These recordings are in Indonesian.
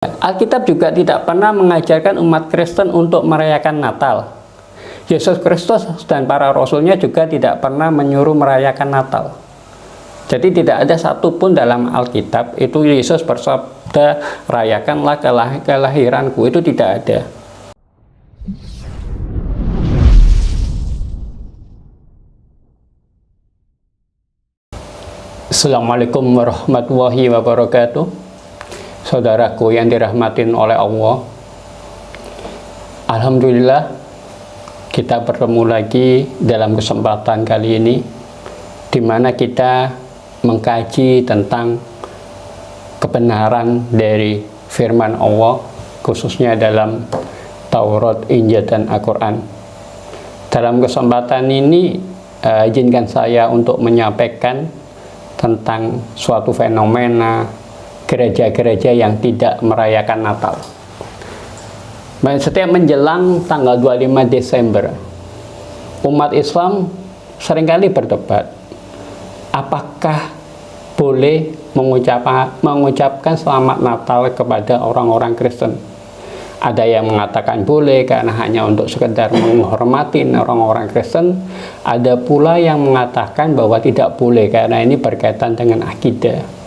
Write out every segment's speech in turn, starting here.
Alkitab juga tidak pernah mengajarkan umat Kristen untuk merayakan Natal. Yesus Kristus dan para rasulnya juga tidak pernah menyuruh merayakan Natal. Jadi tidak ada satupun dalam Alkitab itu Yesus bersabda, rayakanlah kelahiranku, itu tidak ada. Assalamualaikum warahmatullahi wabarakatuh. Saudaraku yang dirahmatin oleh Allah, alhamdulillah kita bertemu lagi dalam kesempatan kali ini, di mana kita mengkaji tentang kebenaran dari firman Allah, khususnya dalam Taurat, Injil, dan Al-Quran. Dalam kesempatan ini, izinkan saya untuk menyampaikan tentang suatu fenomena gereja-gereja yang tidak merayakan Natal. Setiap menjelang tanggal 25 Desember, umat Islam seringkali berdebat, apakah boleh mengucapkan selamat Natal kepada orang-orang Kristen. Ada yang mengatakan boleh karena hanya untuk sekedar menghormati orang-orang Kristen. Ada pula yang mengatakan bahwa tidak boleh karena ini berkaitan dengan akidah.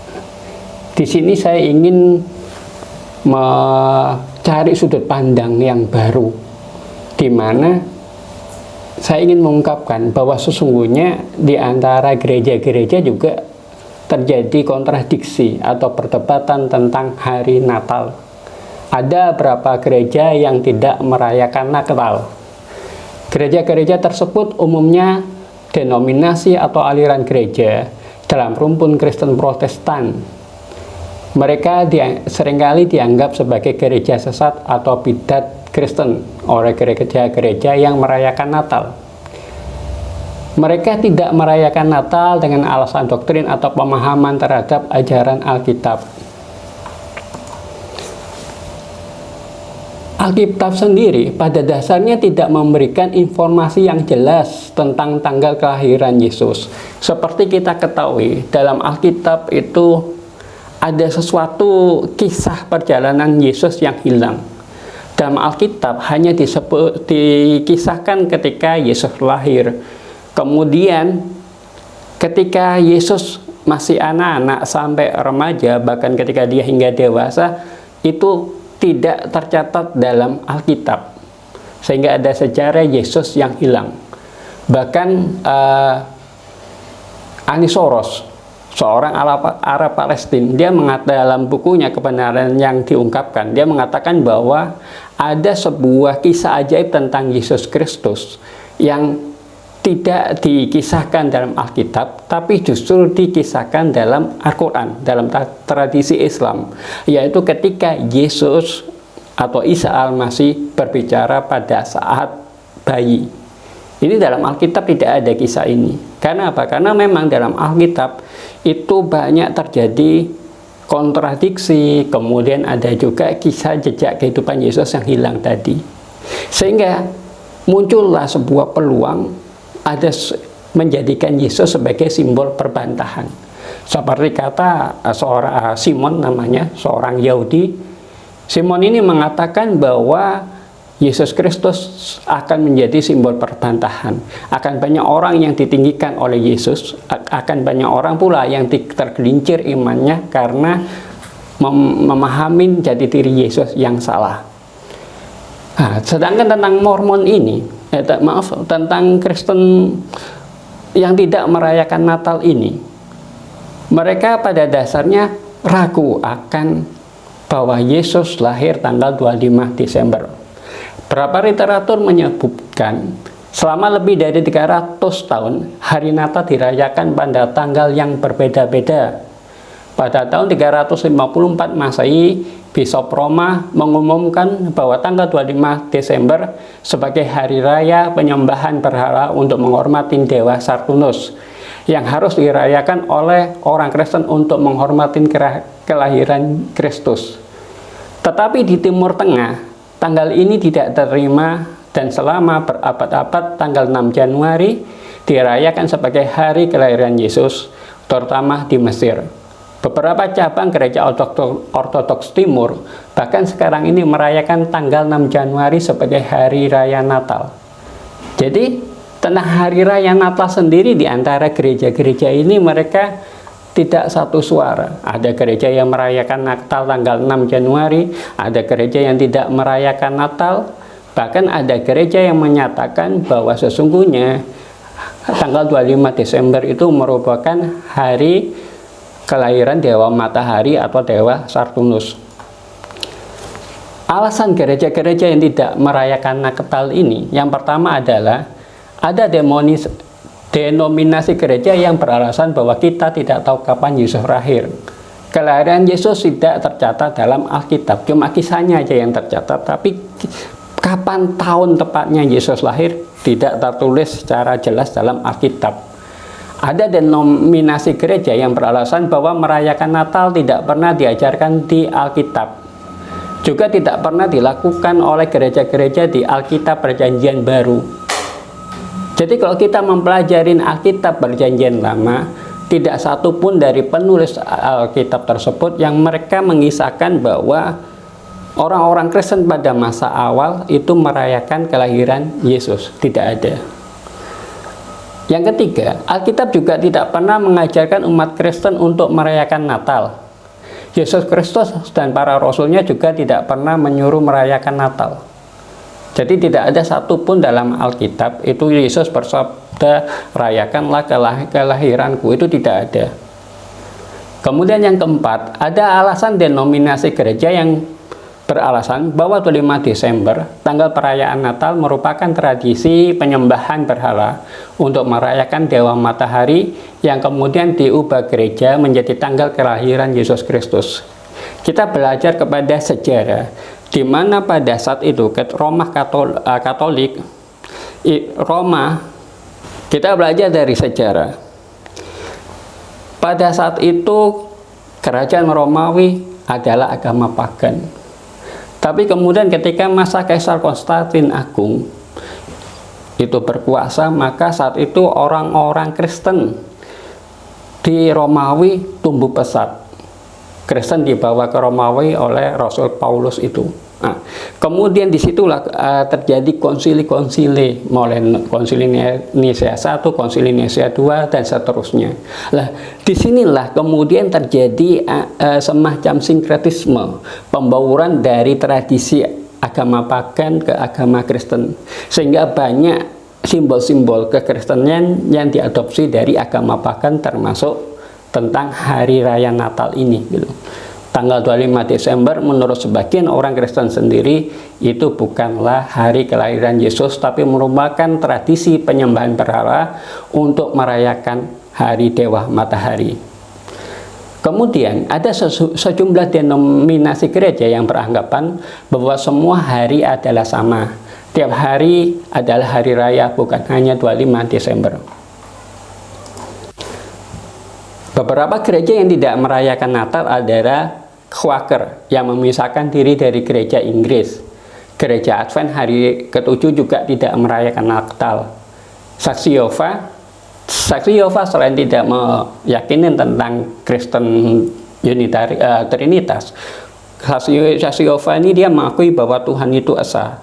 Di sini saya ingin mencari sudut pandang yang baru, di mana saya ingin mengungkapkan bahwa sesungguhnya di antara gereja-gereja juga terjadi kontradiksi atau perdebatan tentang hari Natal. Ada beberapa gereja yang tidak merayakan Natal. Gereja-gereja tersebut umumnya denominasi atau aliran gereja dalam rumpun Kristen Protestan. Mereka seringkali dianggap sebagai gereja sesat atau bidat Kristen oleh gereja-gereja yang merayakan Natal. Mereka tidak merayakan Natal dengan alasan doktrin atau pemahaman terhadap ajaran Alkitab. Alkitab sendiri pada dasarnya tidak memberikan informasi yang jelas tentang tanggal kelahiran Yesus. Seperti kita ketahui, dalam Alkitab itu ada sesuatu kisah perjalanan Yesus yang hilang. Dalam Alkitab hanya dikisahkan ketika Yesus lahir. Kemudian ketika Yesus masih anak-anak sampai remaja, bahkan ketika dia hingga dewasa, itu tidak tercatat dalam Alkitab. Sehingga ada sejarah Yesus yang hilang. Bahkan Anisoros, seorang Arab Palestina, dia mengatakan dalam bukunya Kebenaran yang Diungkapkan, dia mengatakan bahwa ada sebuah kisah ajaib tentang Yesus Kristus yang tidak dikisahkan dalam Alkitab, tapi justru dikisahkan dalam Al-Quran, dalam tradisi Islam, yaitu ketika Yesus atau Isa Al-Masih berbicara pada saat bayi. Ini dalam Alkitab tidak ada kisah ini. Karena apa? Karena memang dalam Alkitab itu banyak terjadi kontradiksi, kemudian ada juga kisah jejak kehidupan Yesus yang hilang tadi. Sehingga muncullah sebuah peluang ada menjadikan Yesus sebagai simbol perbantahan. Seperti kata seorang Simon namanya, seorang Yahudi. Simon ini mengatakan bahwa Yesus Kristus akan menjadi simbol perbantahan. Akan banyak orang yang ditinggikan oleh Yesus, akan banyak orang pula yang tergelincir imannya karena memahami jati diri Yesus yang salah. Nah, sedangkan tentang Mormon ini, tentang Kristen yang tidak merayakan Natal ini, mereka pada dasarnya ragu akan bahwa Yesus lahir tanggal 25 Desember. Beberapa literatur menyebutkan selama lebih dari 300 tahun hari Natal dirayakan pada tanggal yang berbeda-beda. Pada tahun 354 Masehi, Bishop Roma mengumumkan bahwa tanggal 25 Desember sebagai hari raya penyembahan berhala untuk menghormati Dewa Saturnus yang harus dirayakan oleh orang Kristen untuk menghormati kelahiran Kristus. Tetapi di Timur Tengah, tanggal ini tidak diterima dan selama berabad-abad tanggal 6 Januari dirayakan sebagai hari kelahiran Yesus, terutama di Mesir. Beberapa cabang gereja Ortodoks Timur bahkan sekarang ini merayakan tanggal 6 Januari sebagai hari raya Natal. Jadi tentang hari raya Natal sendiri di antara gereja-gereja ini mereka tidak satu suara. Ada gereja yang merayakan Natal tanggal 6 Januari, ada gereja yang tidak merayakan Natal, bahkan ada gereja yang menyatakan bahwa sesungguhnya tanggal 25 Desember itu merupakan hari kelahiran Dewa Matahari atau Dewa Saturnus. Alasan gereja-gereja yang tidak merayakan Natal ini, yang pertama adalah ada denominasi gereja yang beralasan bahwa kita tidak tahu kapan Yesus lahir. Kelahiran Yesus tidak tercatat dalam Alkitab, cuma kisahnya aja yang tercatat, tapi kapan tahun tepatnya Yesus lahir tidak tertulis secara jelas dalam Alkitab. Ada denominasi gereja yang beralasan bahwa merayakan Natal tidak pernah diajarkan di Alkitab. Juga tidak pernah dilakukan oleh gereja-gereja di Alkitab Perjanjian Baru. Jadi kalau kita mempelajari Alkitab Perjanjian Lama, tidak satu pun dari penulis Alkitab tersebut yang mereka mengisahkan bahwa orang-orang Kristen pada masa awal itu merayakan kelahiran Yesus. Tidak ada. Yang ketiga, Alkitab juga tidak pernah mengajarkan umat Kristen untuk merayakan Natal. Yesus Kristus dan para rasulnya juga tidak pernah menyuruh merayakan Natal. Jadi tidak ada satupun dalam Alkitab itu Yesus bersabda, rayakanlah kelahiranku, itu tidak ada. Kemudian yang keempat, ada alasan denominasi gereja yang beralasan bahwa 25 Desember, tanggal perayaan Natal merupakan tradisi penyembahan berhala untuk merayakan Dewa Matahari yang kemudian diubah gereja menjadi tanggal kelahiran Yesus Kristus. Kita belajar kepada sejarah, di mana pada saat itu Roma Katolik, kita belajar dari sejarah. Pada saat itu kerajaan Romawi adalah agama pagan. Tapi kemudian ketika masa Kaisar Konstantin Agung itu berkuasa, maka saat itu orang-orang Kristen di Romawi tumbuh pesat. Kristen dibawa ke Romawi oleh Rasul Paulus itu. Nah, kemudian disitulah terjadi konsili-konsili, mulai konsili Nicea 1, konsili Nicea 2, dan seterusnya. Nah, disinilah kemudian terjadi semacam sinkretisme, pembauran dari tradisi agama pagan ke agama Kristen, sehingga banyak simbol-simbol kekristenan yang diadopsi dari agama pagan, termasuk tentang hari raya Natal ini, gitu. Tanggal 25 Desember menurut sebagian orang Kristen sendiri itu bukanlah hari kelahiran Yesus, tapi merupakan tradisi penyembahan berhala untuk merayakan hari Dewa Matahari. Kemudian ada sejumlah denominasi gereja yang beranggapan bahwa semua hari adalah sama. Tiap hari adalah hari raya, bukan hanya 25 Desember. Beberapa gereja yang tidak merayakan Natal adalah Quaker yang memisahkan diri dari gereja Inggris. Gereja Advent hari ke-7 juga tidak merayakan Natal. Saksi Yehova selain tidak meyakini tentang Kristen Trinitas, Saksi Yehova ini dia mengakui bahwa Tuhan itu esa.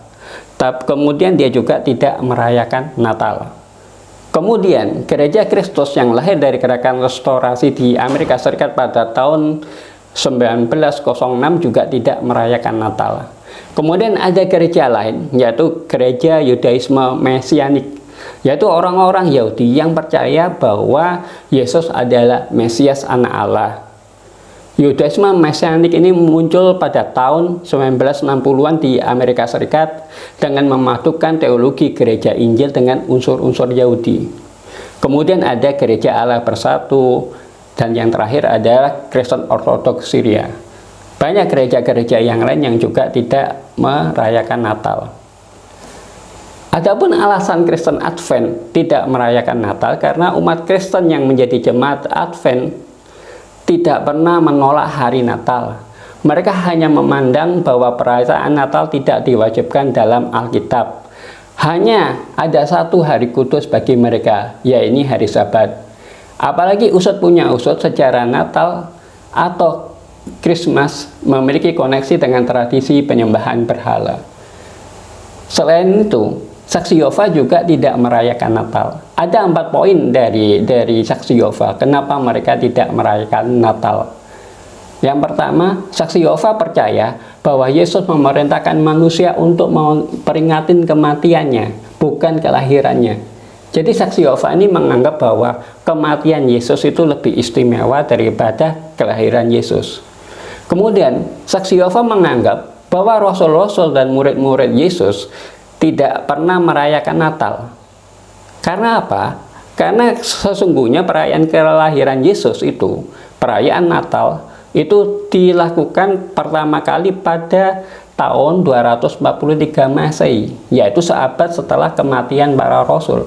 Tapi kemudian dia juga tidak merayakan Natal. Kemudian gereja Kristus yang lahir dari gerakan restorasi di Amerika Serikat pada tahun 1906 juga tidak merayakan Natal. Kemudian ada gereja lain, yaitu gereja Yudaisme Mesianik, yaitu orang-orang Yahudi yang percaya bahwa Yesus adalah Mesias anak Allah. Yudaisme Mesianik ini muncul pada tahun 1960-an di Amerika Serikat dengan memadukan teologi gereja Injil dengan unsur-unsur Yahudi. Kemudian ada gereja Allah Bersatu, dan yang terakhir adalah Kristen Ortodoks Syria. Banyak gereja-gereja yang lain yang juga tidak merayakan Natal. Adapun alasan Kristen Advent tidak merayakan Natal karena umat Kristen yang menjadi jemaat Advent tidak pernah menolak hari Natal. Mereka hanya memandang bahwa perayaan Natal tidak diwajibkan dalam Alkitab. Hanya ada satu hari kudus bagi mereka, yaitu hari Sabat. Apalagi usut punya usut, sejarah Natal atau Christmas memiliki koneksi dengan tradisi penyembahan berhala. Selain itu, Saksi Yehova juga tidak merayakan Natal. Ada 4 poin dari Saksi Yehova kenapa mereka tidak merayakan Natal. Yang pertama, Saksi Yehova percaya bahwa Yesus memerintahkan manusia untuk memperingatin kematiannya, bukan kelahirannya. Jadi Saksi Yehova ini menganggap bahwa kematian Yesus itu lebih istimewa daripada kelahiran Yesus. Kemudian, Saksi Yehova menganggap bahwa rasul-rasul dan murid-murid Yesus tidak pernah merayakan Natal. Karena apa? Karena sesungguhnya perayaan kelahiran Yesus itu, perayaan Natal, itu dilakukan pertama kali pada tahun 243 Masehi, yaitu seabad setelah kematian para rasul.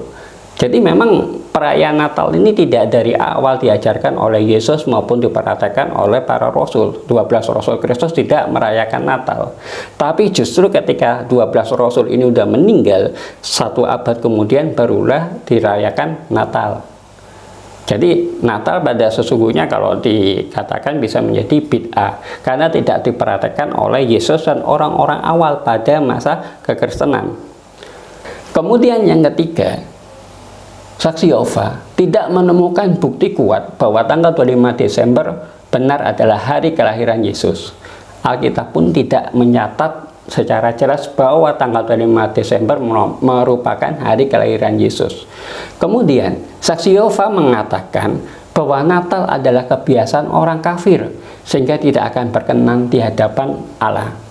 Jadi memang perayaan Natal ini tidak dari awal diajarkan oleh Yesus maupun diperhatikan oleh para rasul. 12 rasul Kristus tidak merayakan Natal. Tapi justru ketika 12 rasul ini sudah meninggal, 1 abad kemudian barulah dirayakan Natal. Jadi Natal pada sesungguhnya kalau dikatakan bisa menjadi bid'ah karena tidak diperhatikan oleh Yesus dan orang-orang awal pada masa kekristenan. Kemudian yang ketiga, Saksi Yehova tidak menemukan bukti kuat bahwa tanggal 25 Desember benar adalah hari kelahiran Yesus. Alkitab pun tidak mencatat secara jelas bahwa tanggal 25 Desember merupakan hari kelahiran Yesus. Kemudian, Saksi Yehova mengatakan bahwa Natal adalah kebiasaan orang kafir sehingga tidak akan berkenan di hadapan Allah.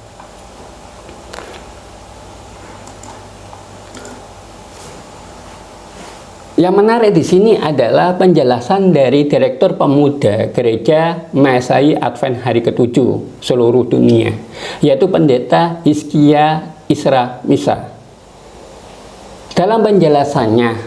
Yang menarik di sini adalah penjelasan dari Direktur Pemuda Gereja Masehi Advent Hari ke-7 seluruh dunia, yaitu Pendeta Hizkia Isra Misa. Dalam penjelasannya,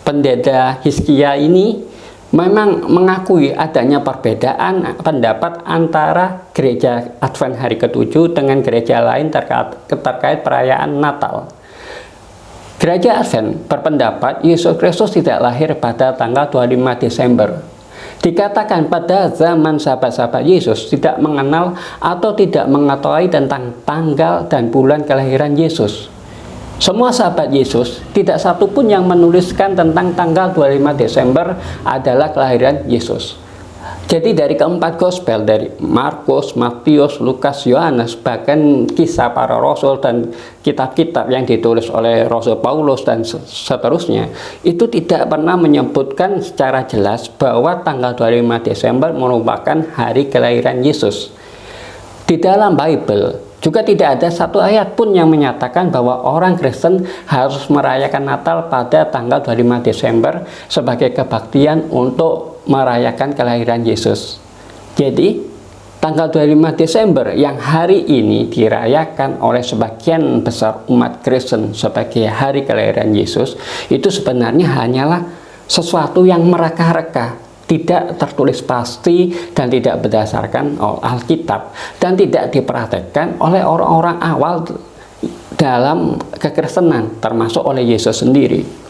Pendeta Hizkia ini memang mengakui adanya perbedaan pendapat antara Gereja Advent Hari ke-7 dengan gereja lain terkait perayaan Natal. Gereja Advent berpendapat Yesus Kristus tidak lahir pada tanggal 25 Desember. Dikatakan pada zaman sahabat-sahabat Yesus tidak mengenal atau tidak mengetahui tentang tanggal dan bulan kelahiran Yesus. Semua sahabat Yesus, tidak satu pun yang menuliskan tentang tanggal 25 Desember adalah kelahiran Yesus. Jadi dari keempat gospel, dari Markus, Matius, Lukas, Yohanes, bahkan kisah para rasul dan kitab-kitab yang ditulis oleh Rasul Paulus dan seterusnya, itu tidak pernah menyebutkan secara jelas bahwa tanggal 25 Desember merupakan hari kelahiran Yesus. Di dalam Bible juga tidak ada satu ayat pun yang menyatakan bahwa orang Kristen harus merayakan Natal pada tanggal 25 Desember sebagai kebaktian untuk merayakan kelahiran Yesus. Jadi, tanggal 25 Desember yang hari ini dirayakan oleh sebagian besar umat Kristen sebagai hari kelahiran Yesus, itu sebenarnya hanyalah sesuatu yang mereka-reka, tidak tertulis pasti dan tidak berdasarkan Alkitab dan tidak diperhatikan oleh orang-orang awal dalam kekristenan, termasuk oleh Yesus sendiri.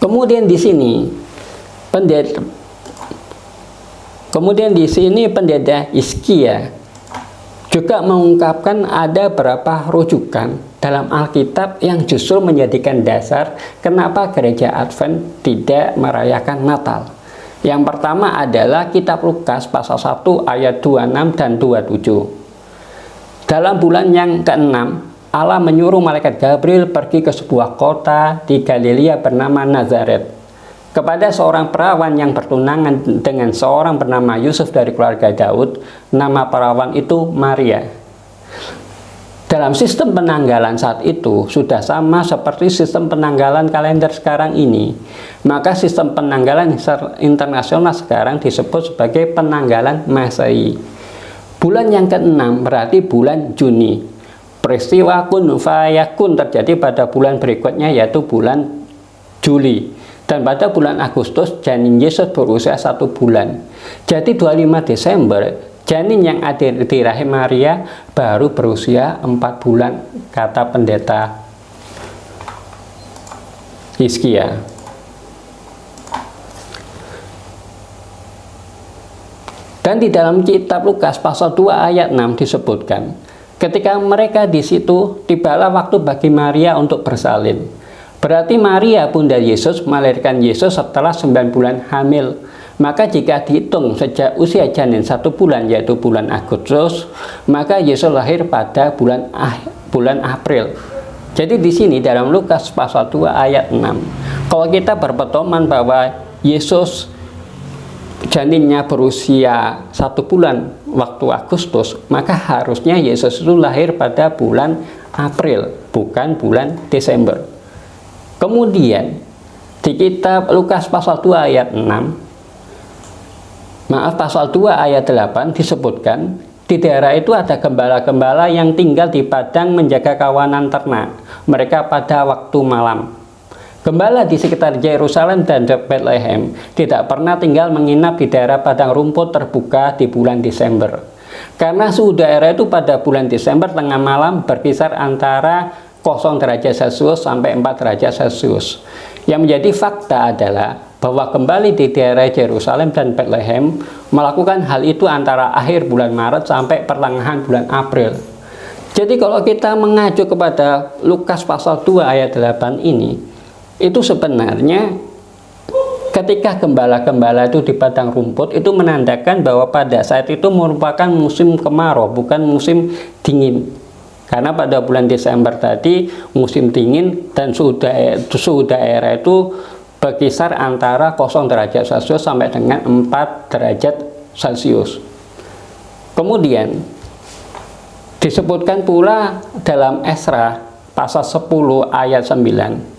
Kemudian di sini Pendeta Hizkia juga mengungkapkan ada beberapa rujukan dalam Alkitab yang justru menjadikan dasar kenapa gereja Advent tidak merayakan Natal. Yang pertama adalah kitab Lukas pasal 1 ayat 26 dan 27. Dalam bulan yang ke-6, Allah menyuruh malaikat Gabriel pergi ke sebuah kota di Galilea bernama Nazaret kepada seorang perawan yang bertunangan dengan seorang bernama Yusuf dari keluarga Daud. Nama perawan itu Maria. Dalam sistem penanggalan saat itu sudah sama seperti sistem penanggalan kalender sekarang ini. Maka sistem penanggalan internasional sekarang disebut sebagai penanggalan Masehi. Bulan yang ke-6 berarti bulan Juni. Peristiwa kun fayakun terjadi pada bulan berikutnya, yaitu bulan Juli. Dan pada bulan Agustus janin Yesus berusia 1 bulan. Jadi 25 Desember janin yang ada di rahim Maria baru berusia 4 bulan, kata Pendeta Hizkia. Dan di dalam kitab Lukas pasal 2 ayat 6 disebutkan, ketika mereka di situ, tibalah waktu bagi Maria untuk bersalin. Berarti Maria bunda Yesus melahirkan Yesus setelah 9 bulan hamil. Maka jika dihitung sejak usia janin 1 bulan, yaitu bulan Agustus, maka Yesus lahir pada bulan April. Jadi di sini dalam Lukas pasal 2 ayat 6, kalau kita berpedoman bahwa Yesus janinnya berusia 1 bulan waktu Agustus, maka harusnya Yesus itu lahir pada bulan April, bukan bulan Desember. Kemudian di kitab Lukas pasal 2 ayat 6, pasal 2 ayat 8 disebutkan, di daerah itu ada gembala-gembala yang tinggal di padang menjaga kawanan ternak mereka pada waktu malam. Gembala di sekitar Yerusalem dan Bethlehem tidak pernah tinggal menginap di daerah padang rumput terbuka di bulan Desember. Karena suhu daerah itu pada bulan Desember tengah malam berkisar antara 0 derajat Celcius sampai 4 derajat Celcius. Yang menjadi fakta adalah bahwa kembali di daerah Yerusalem dan Bethlehem melakukan hal itu antara akhir bulan Maret sampai pertengahan bulan April. Jadi kalau kita mengacu kepada Lukas pasal 2 ayat 8 ini, itu sebenarnya ketika gembala-gembala itu di padang rumput itu menandakan bahwa pada saat itu merupakan musim kemarau, bukan musim dingin. Karena pada bulan Desember tadi musim dingin dan suhu daerah itu berkisar antara 0 derajat Celcius sampai dengan 4 derajat Celcius. Kemudian disebutkan pula dalam Esra pasal 10 ayat 9,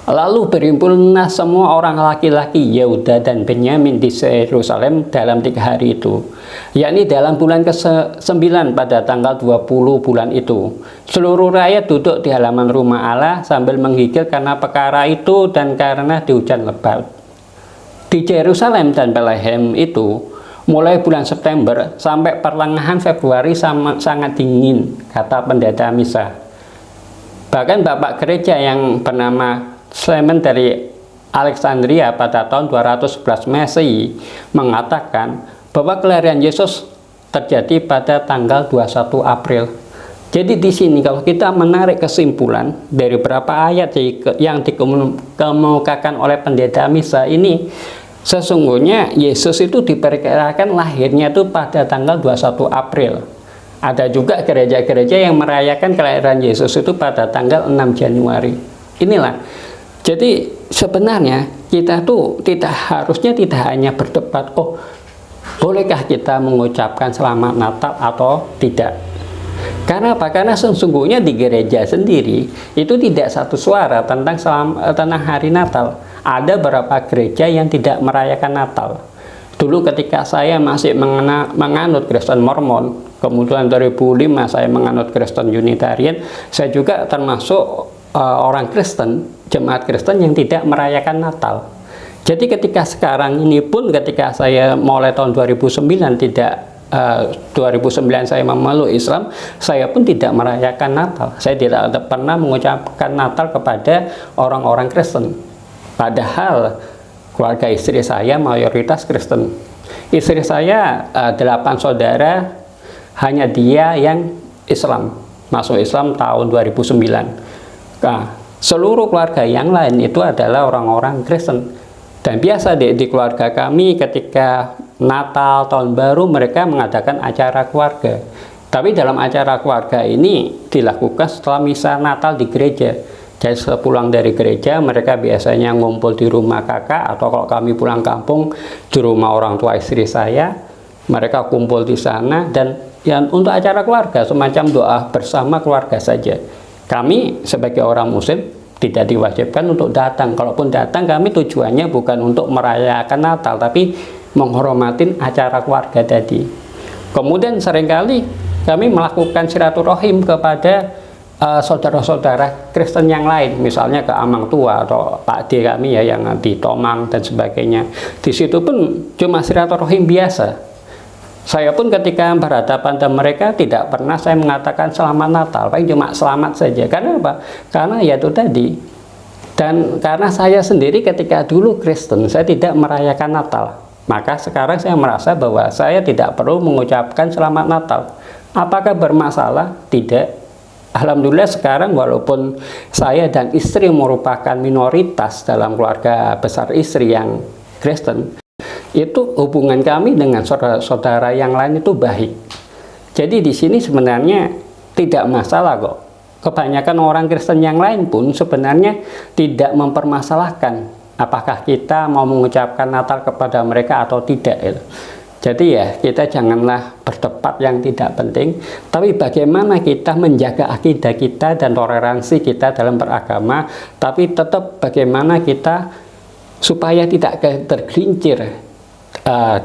lalu berhimpunlah semua orang laki-laki Yehuda dan Benyamin di Yerusalem dalam 3 hari itu, yakni dalam bulan ke-9 pada tanggal 20 bulan itu. Seluruh rakyat duduk di halaman rumah Allah sambil menggigil karena perkara itu dan karena di hujan lebat. Di Yerusalem dan Bethlehem itu, mulai bulan September sampai pertengahan Februari sangat dingin, kata pendeta misa. Bahkan bapak gereja yang bernama Clement dari Alexandria pada tahun 211 Masehi mengatakan bahwa kelahiran Yesus terjadi pada tanggal 21 April. Jadi di sini kalau kita menarik kesimpulan dari beberapa ayat yang dikemukakan oleh pendeta misa ini, sesungguhnya Yesus itu diperkirakan lahirnya itu pada tanggal 21 April. Ada juga gereja-gereja yang merayakan kelahiran Yesus itu pada tanggal 6 Januari. Inilah. Jadi sebenarnya kita tuh harusnya tidak hanya berdebat, oh bolehkah kita mengucapkan selamat Natal atau tidak. Karena apa? Karena sesungguhnya di gereja sendiri itu tidak satu suara tentang hari Natal. Ada beberapa gereja yang tidak merayakan Natal. Dulu ketika saya masih menganut Kristen Mormon, kemudian 2005 saya menganut Kristen Unitarian, saya juga termasuk orang Kristen, jemaat Kristen yang tidak merayakan Natal. Jadi ketika sekarang ini pun, ketika saya mulai tahun 2009 saya memeluk Islam, saya pun tidak merayakan Natal. Saya tidak pernah mengucapkan Natal kepada orang-orang Kristen. Padahal keluarga istri saya mayoritas Kristen. Istri saya 8 saudara, hanya dia yang Islam, masuk Islam tahun 2009. Nah, seluruh keluarga yang lain itu adalah orang-orang Kristen. Dan biasa di keluarga kami ketika Natal, Tahun Baru mereka mengadakan acara keluarga. Tapi dalam acara keluarga ini dilakukan setelah misa Natal di gereja. Jadi sepulang dari gereja mereka biasanya ngumpul di rumah kakak, atau kalau kami pulang kampung di rumah orang tua istri saya. Mereka kumpul di sana dan untuk acara keluarga semacam doa bersama keluarga saja. Kami sebagai orang Muslim tidak diwajibkan untuk datang. Kalaupun datang, kami tujuannya bukan untuk merayakan Natal, tapi menghormatin acara keluarga tadi. Kemudian seringkali kami melakukan silaturahim kepada saudara-saudara Kristen yang lain, misalnya ke Amang Tua atau Pak D kami ya yang di Tomang dan sebagainya. Di situ pun cuma silaturahim biasa. Saya pun ketika berhadapan dengan mereka tidak pernah saya mengatakan selamat Natal, paling cuma selamat saja. Karena apa? Karena ya itu tadi. Dan karena saya sendiri ketika dulu Kristen, saya tidak merayakan Natal. Maka sekarang saya merasa bahwa saya tidak perlu mengucapkan selamat Natal. Apakah bermasalah? Tidak. Alhamdulillah sekarang walaupun saya dan istri merupakan minoritas dalam keluarga besar istri yang Kristen, itu hubungan kami dengan saudara-saudara yang lain itu baik. Jadi di sini sebenarnya tidak masalah kok. Kebanyakan orang Kristen yang lain pun sebenarnya tidak mempermasalahkan apakah kita mau mengucapkan Natal kepada mereka atau tidak. Jadi ya, kita janganlah berdebat yang tidak penting, tapi bagaimana kita menjaga akidah kita dan toleransi kita dalam beragama, tapi tetap bagaimana kita supaya tidak tergelincir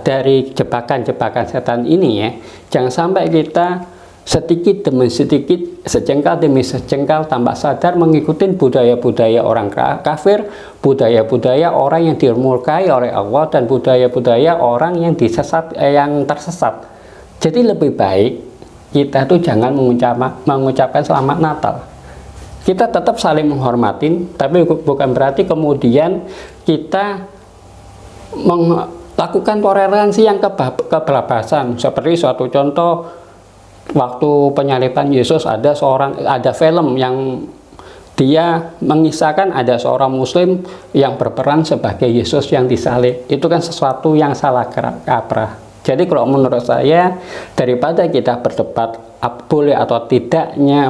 dari jebakan-jebakan setan ini ya. Jangan sampai kita sedikit demi sedikit, sejengkal demi sejengkal tanpa sadar mengikuti budaya-budaya orang kafir, budaya-budaya orang yang dimurkai oleh Allah, dan budaya-budaya orang yang yang tersesat. Jadi lebih baik kita tuh jangan mengucapkan selamat Natal. Kita tetap saling menghormatin, tapi bukan berarti kemudian kita melakukan toleransi yang kebablasan. Seperti suatu contoh, waktu penyaliban Yesus ada film yang dia mengisahkan ada seorang muslim yang berperan sebagai Yesus yang disalib. Itu kan sesuatu yang salah kaprah. Jadi kalau menurut saya, daripada kita berdebat boleh atau tidaknya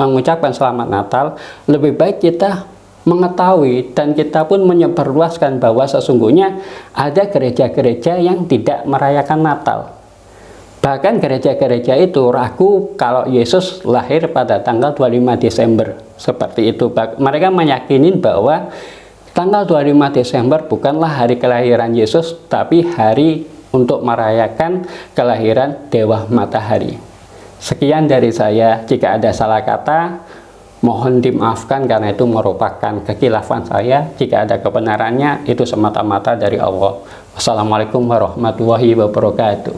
mengucapkan selamat Natal, lebih baik kita mengetahui dan kita pun menyebarluaskan bahwa sesungguhnya ada gereja-gereja yang tidak merayakan Natal. Bahkan gereja-gereja itu ragu kalau Yesus lahir pada tanggal 25 Desember. Seperti itu. Mereka meyakini bahwa tanggal 25 Desember bukanlah hari kelahiran Yesus, tapi hari untuk merayakan kelahiran Dewa Matahari. Sekian dari saya. Jika ada salah kata, mohon dimaafkan karena itu merupakan kekhilafan saya. Jika ada kebenarannya, itu semata-mata dari Allah. Wassalamualaikum warahmatullahi wabarakatuh.